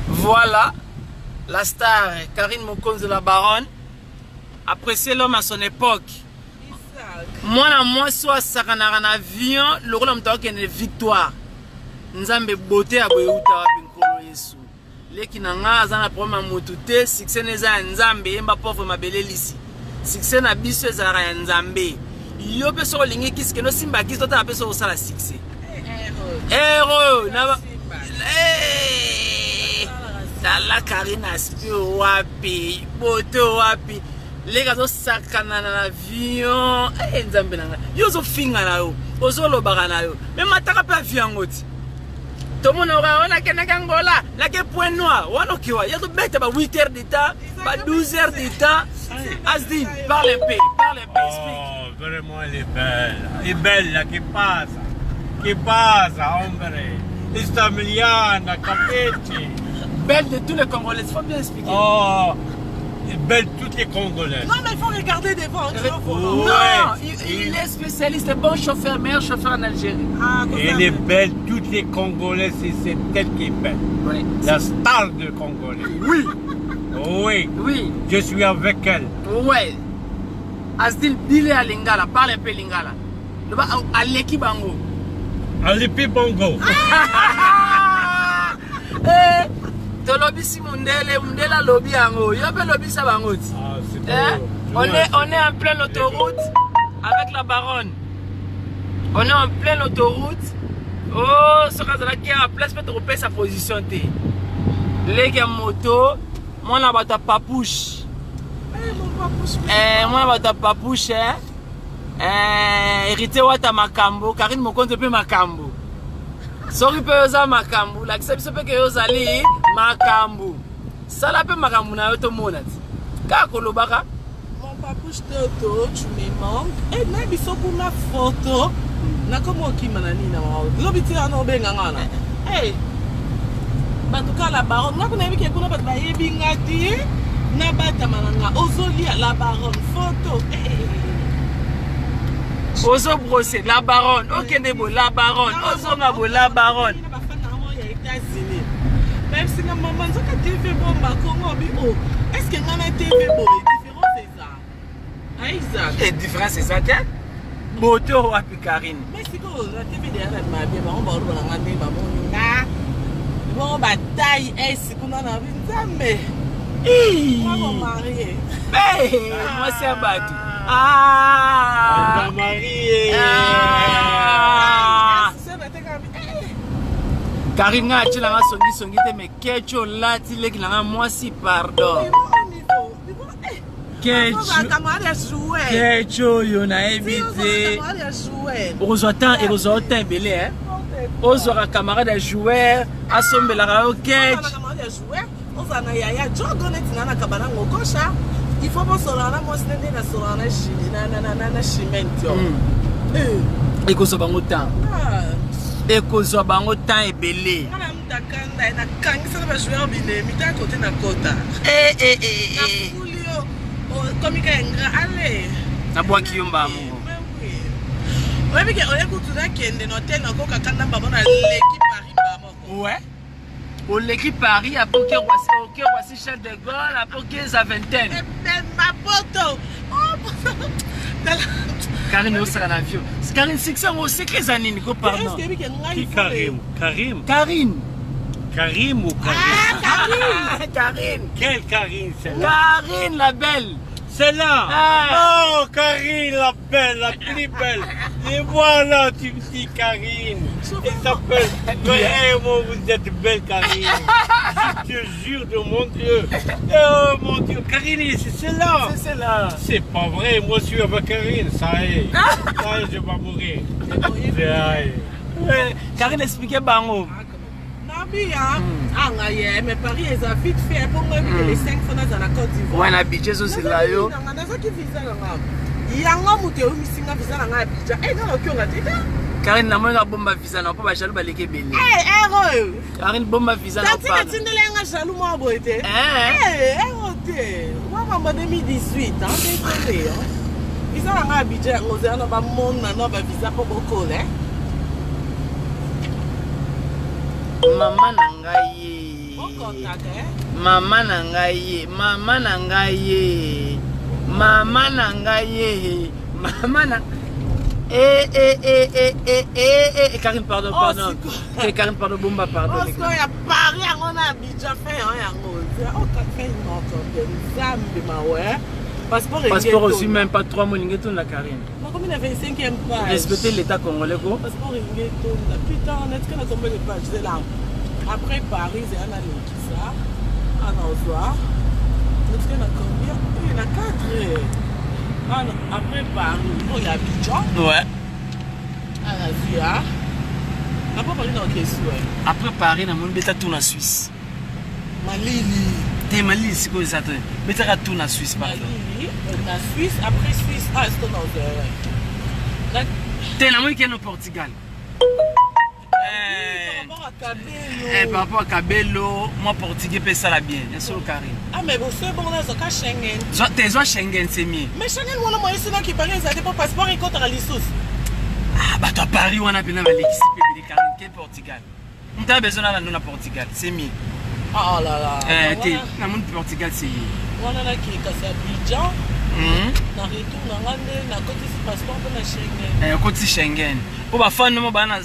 Voilà, la star Karine Mokonzi la baronne. Appréciez l'homme à son époque. Moi, soit Sakanara na avion, le rôle de une victoire. Nzambe beauté à Boyouta Pinkolo Yesu. Leki nanga azana problème motute, succès neza Nzambe, yemba pauvre mabele lisi. Succès na biso ezara ya Nzambe. Yo pe so lingi kiske no simba kiso ta pe so sala succès. Héros na Tala Karina aspio wapi, boto wapi. Les gars, ça canana l'avion. Nzambe nanga. Yo zo finga na yo. Ozo lo bagana yo. Même mataka pa avion ngoti. Tout le monde aura on a Angola. La que point noir. On a kiwa. Yo to bête ba 8 heures de temps, ba 12 heures de temps. Asdi, parle un peu, explique. Oh, vraiment elle est belle. Elle est belle là qui passe. Qui passe, hombre. Istamiliana, Capetti. Belle de tous les Congolais, il faut bien expliquer. Oh. Belle toutes les Congolaises. Non, mais il faut regarder devant. Non, il est spécialiste, bon chauffeur, meilleur chauffeur en Algérie. Elle est belle, toutes les Congolaises, c'est elle qui est belle. Oui. La star de Congolais. Oui. Oui. Oui. Je suis avec elle. Oui. Asdil Bilé à Lingala, parle un peu Lingala. À l'équipe Bango. À l'équipe Bango. Lobby si Mundela lobby ango. Yo pe lobby sa bangoti. On est en pleine autoroute avec la baronne. On est en pleine autoroute. Oh, ce cas-là qui a place pour trouver sa position té. Les gars moto, moi na bata papouche. Moi na bata papouche hérité wata makambo, Karine Mokonzi pe makambo. Sorry pe oza makambu, la kisabiso pe ke ozali makambu. Sala pe makambu na yo to monati. Ka kolobaka? Mon papouche toto, tu me manques. Et na biso pour ma photo. Na komo okima na nina mama. Lobiti ana obenga ngana. Eh. Batuka la baronne, na kuna yebike kuna bat ba yebinga ti. Na bata mananga ozoli la baronne photo. Ozo brosser la baronne, ok nebo la baronne, ozo ngabo la baronne. Même si la maman dit que TV bomba Congo bio. Est-ce que na TV bomba différent c'est ça? Exact. Et différent c'est ça qu'est? Moto wapi Karine. Mais si ko la TV derrière ma bien ba on ba ro na ngande ba moninga. Bon bataille est kuna na Nzambe. Moi marié. Moi c'est Abadou. Elle va marier. Karine nga chila nga songi te me kecho lati leki nga moi si pardon. Kecho yo na évité. Ozo temps et ozo temps belé hein. Ozo ka camarade de joueur asombela ka o kecho. Ozo na yaya jogo netina na kabana ngokosha. Il faut pas solana moi c'est na solana na cimento. Et ko so bango temps. Et ko so bango temps et belé. Ndakanda na kangisa ba joueur bine mita côté na kota. Comme il y a un grand allez. Na bwa kiyomba mo. Ouais mais on écoute là qui est dans l'hôtel na koka kanda ba na l'équipe Paris ba moko. Ouais. Pour l'équipe Paris a poké Roissy Charles de Gaulle a poké sa vingtaine. Ma photo. Karine osaka na vieux. Karine succès mo c'est que zanini ko pardon. Qui Karim? Karim? Karine. Karim ou Karim? Karine. Karine. Quelle Karim celle-là? Karine la belle. Celle-là? Oh, Karine la belle, la plus belle. Et voilà, tu me dis Karine. Elle s'appelle. Vraiment, vous êtes belle, Karine. Je te jure de mon Dieu. Oh mon Dieu, Karine, c'est celle-là. C'est celle-là. C'est pas vrai, moi je suis avec Karine, ça y est. Ça y est, je vais mourir. Ça y est. Karine expliquait bango. Mais Paris est vite fait pour moi les 5 fois dans la Côte d'Ivoire. Ouais, na budget aussi là yo. Karine na mona bomba visa na po ba jaloux ba leke belé. Karine bomba visa na pa. Tu n'es jaloux moi boité. Moi en 2018 hein, désolé. Visa na budget ngozana na ba mona na ba visa pour beaucoup Maman nangaye. contact, hein? Maman nangaye, maman nangaye, maman nangaye, maman na. Karine, pardon, pardon. Karine, pardon, Bomba, pardon. Parce qu'il y a Paris, on a déjà fait un oh, t'as fait une autre Zambi, ma ouais. Passeport aussi, même pas 3 mois, Lingeton, la Karine. Non, comme il avait 5e page. Respecter l'État congolais, quoi. Passeport Lingeton, putain, on est-ce qu'on a tombé les pages, c'est là. Après Paris, il y a un année qui ça, un ensoir. Est-ce qu'on a combien? Il y en a 4. Après Paris, il y a Abidjan. Ouais. À la Via. Après Paris, dans quel souhait? Après Paris, on a mon bêta tourne en Suisse. Malili. T'es Mali, c'est quoi ça? Mais t'as tourné en Suisse, pardon. Malili, la Suisse, après Suisse, est-ce qu'on a fait? T'es la moitié qui est au Portugal. Par rapport à Cabello, moi portugais peut ça la bien, bien sûr Karine. Ah mais bon c'est bon là ça cache Schengen. T'es soit Schengen c'est mieux. Mais Schengen moi moi ici là qui paraît ça dépend passeport et contre la licence. Ah bah toi Paris on a bien avec l'équipe de Karine qui est Portugal. On t'a besoin d'aller dans Portugal, c'est mieux. Ah là là. T'es dans mon Portugal c'est mieux. On a là qui est cassé Abidjan. Na retour na ngande na côté passeport pour la Schengen. Côté Schengen. Pour ba fan no bana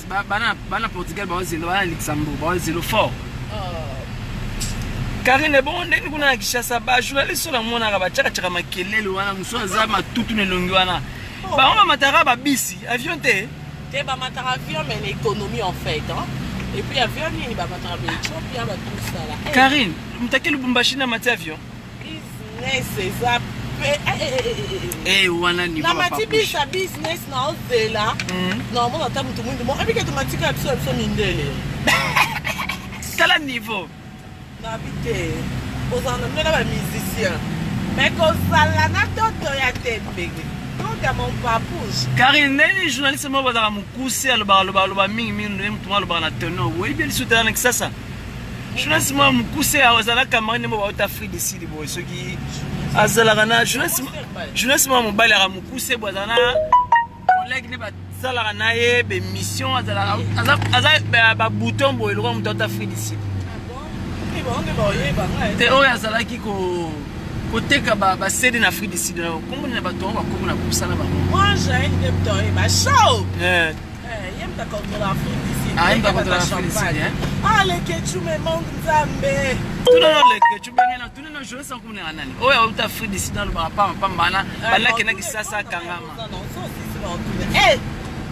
Portugal ba zelo ba Luxembourg ba zelo fort. Karine bon ndeni kuna Kishasa ba journaliste la mona ka ba chaka makelele wana musoza matutu ne longi wana. Ba on matara ba bisi avion te. Te ba matara avion mais l'économie en fait hein. Et puis avion ni ba matara ba puis ba tout ça là. Karine, mtake Lubumbashi na mati avion. Business c'est ça. Wana niveau na matibisa business na ozela non mon ata mutu mundu mo abike tomatika abso mindele kala niveau na bite ozana mena ba musicien mais kozala na toto ya tembege donc mon papouche Karine neni journaliste mo bazaka mukuse aloba mingi mutu aloba na tenor oui bien soutana que ça journaliste mo mukuse azala camarade mo ba Afrique du Sud bo soki azalakana jeunesse mo mobali ya mukuse bwazana collègue ne bazalaka na ye be mission azalaka ba bouton bo eloko muto ta Afrique du Sud te oyo azalaki koteka ba CD na Afrique du Sud kombo na bato ba kombo na kusana ba moi j'ai une depto ba show yem ta contre l'Afrique du Sud ah yem ta contre l'Afrique du Sud ah le ketchup me monde nzambe tout le ketchup bengena tout le jour sans comme nani oyo uta Afrique du Sud ba pa bana balaki na kisasa kangama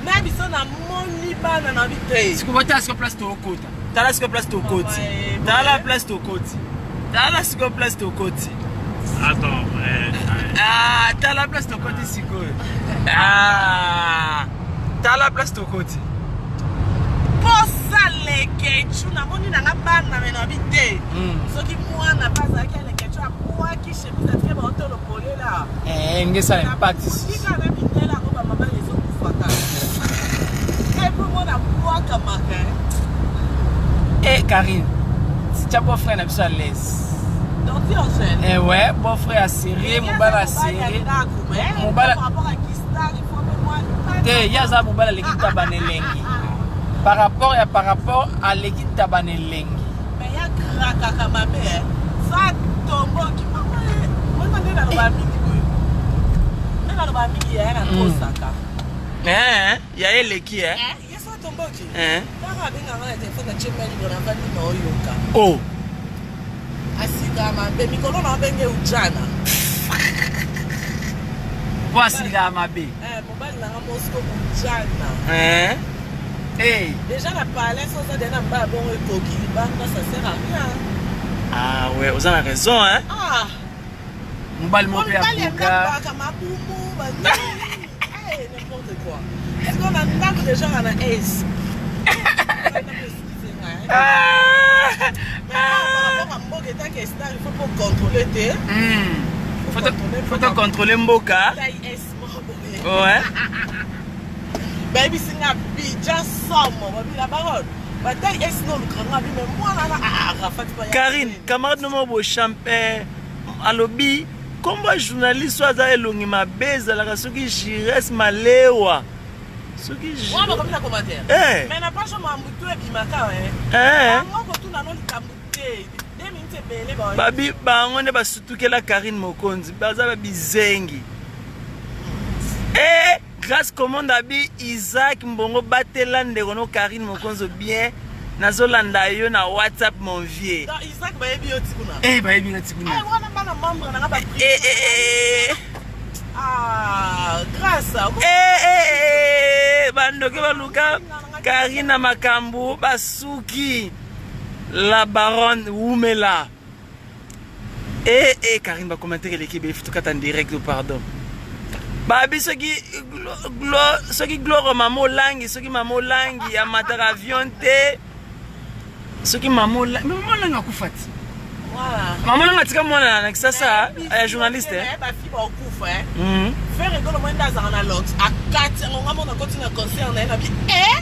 na biso na moni bana na bite sikubata siko place to okota tala siko place to okoti tala place to okoti tala siko place to okoti attends tala place to okoti siko tala place to okoti posa le ketchup na moni na bana na bite soki mwana baza ki le ketchup apwa ki chemise atike ba otolo polela ngesa impact sika na bitela ko ba mama les autres fata pour moi na poaka maka Karine si tu as beau frère na biso à l'aise donc tu enchaînes ouais beau frère à serré mobile à serré mobile rapport à Kistar il faut que moi te yaza mobile l'équipe tabanelengi par rapport à l'équipe tabanelengi mais ya kraka kama be ça tombo ki moi na lo ba mingi na lo ba mingi ya na kosaka ya eleki yesa tombo ki tara binga ngana telefone chemeli bona vandi na oyoka oh asika mabe mikolo na benge ujana voici la mabe mobile na Moscow ujana déjà la palais sans ça d'un bas bon coquille banda ça sert à rien ah ouais vous avez raison hein mobile mon père Bouka n'importe quoi est-ce qu'on a une déjà à la ace il faut contrôler tes faut contrôler Mboka ouais baby singa bija somo babi la parole bataille est non grand abi mais moi là Arafat Karine camarade no bo champagne alobi komba journaliste aza elongi mabeza la soki Jires Malewa soki Moi ba comme commentaire. Eh. Mais na pas jamais mutu e bimaka Ngoko tu na no likamute. Deminte bele ba. Babi bango ne basutukela Karine Mokonzi baza ba bizengi. Grâce commande abi Isaac Mbongo batela ndekono Karine Mokonzo bien nazolanda yo na WhatsApp mon vieux. Isaac ba yebi otikuna. Ba yebi otikuna. Wana bana membre na ba. Grâce. Bandoke baluka Karina Makambu basuki la baronne Oumela. Karine va commenter l'équipe il faut en direct pardon. Babi soki Gloire mamo langi soki mamo langi ya matara avion te soki mamo langi akufati. Voilà. Maman langi atika mwana na kisasa ya journaliste ba fi ba okufa faire rigolo mwenda za analogue akati ngoma na continue concert na bi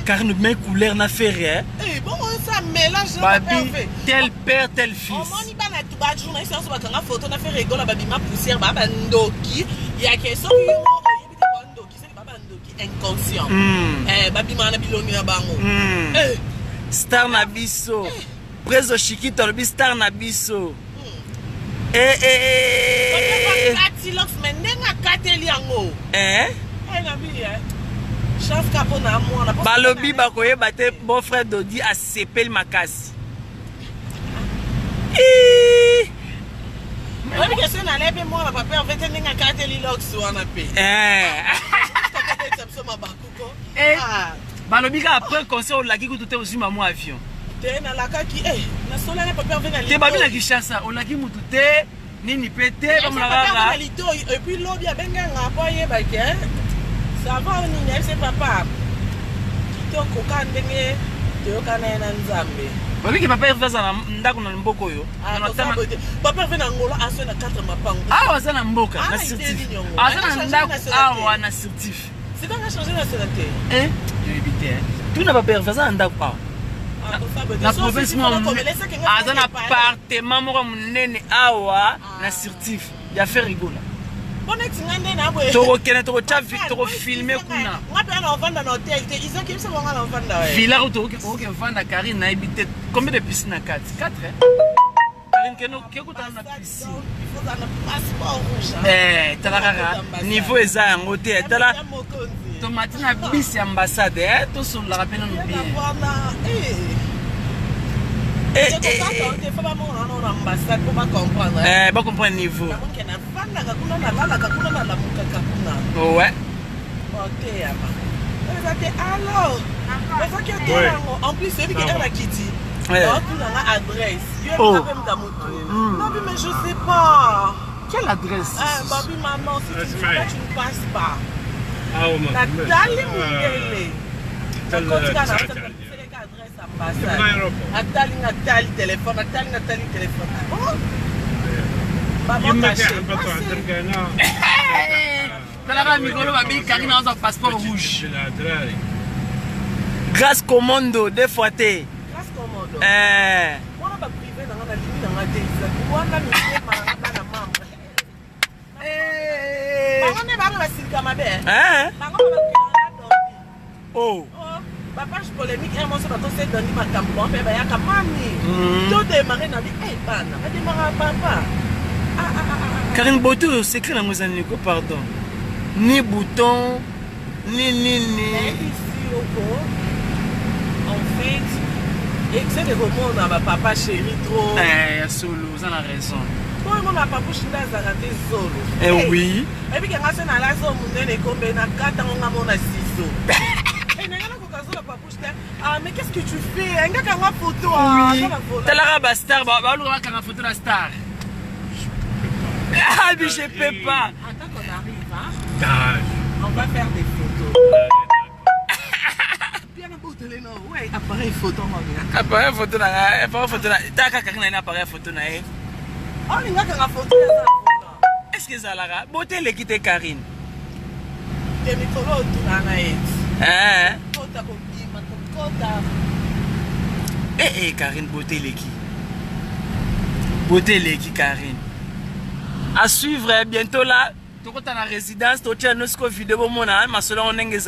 Karine met couleur na faire bon ça mélange Babi tel père tel fils. Moni bana tu ba journaliste so ba kanga photo na faire rigolo babi ma poussière ba ndoki ya keso ki ndoki c'est ba ndoki inconscient babi mana biloni na bango star na biso Prezo Chiquito le star na biso Katilox menenga kateli yango na bi chef capo na moi na balobi bakoye bate bon frère Dodi a sepel makasi Babi question na lebe moi na papa en fait nenga kateli lox wana pe balobi ka après concert olaki kutu te ozima mo avion te na lakaki na sola na papa venga te babi na Kinshasa olaki mutu te nini pete ba mulaka et puis lobi abenga ngapoye ba ke ça va ni c'est papa kitoko kandenge te okana na nzambe babi ke papa irvesa na ndako na mboko yo papa venga ngolo aso na 4 mapango aza na mboka na certif aza na ndako awa na certif c'est pas changer la nationalité je éviter tout na papa irvesa na ndako awa na province aza na appartement moko munene awa na certif ya faire rigola tokokende tokofilme kuna villa okevanda Karine nayebi te combien de piscine na kati 4 Karine kekutana na piscine tala kaka niveau eza yango te tala tomati na bisi ambassade tosololaka mpe nano bien ba comprendre niveau ouais en plus c'est lui qui est la Kitty adresse mais je sais pas quelle adresse Babi maman si tu ne passes pas Nathalie Mungele Nathalie téléphone passeport rouge grâce commando deux fois te papa je polémique un morceau bato c'est dans ma campo pe ba ya kamani to démarrer na bi bana ba démarrer papa Karine Boto c'est écrit dans mes années pardon ni bouton ni ici en fait et c'est le roman na papa chéri trop solo ça a raison moi ma papa chinda za raté solo oui et puis quand ça na la zo munene kombe na kata nga mona ciseau mais qu'est-ce que tu fais? Un gars qui a une photo. T'as la star, une photo de la star. Ah, mais je peux pas. Attends qu'on arrive, on va faire des photos. Bien un non. Ouais, appareil photo, appareil photo, t'as quelqu'un qui a un appareil photo. Oh, il y a une photo. Est-ce que ça l'a beauté l'équité Karine? Des micros, tout la naït. Karine, beauté l'équipe Karine. À suivre bientôt là, tu as la résidence, tu as une vidéo, ma soeur on est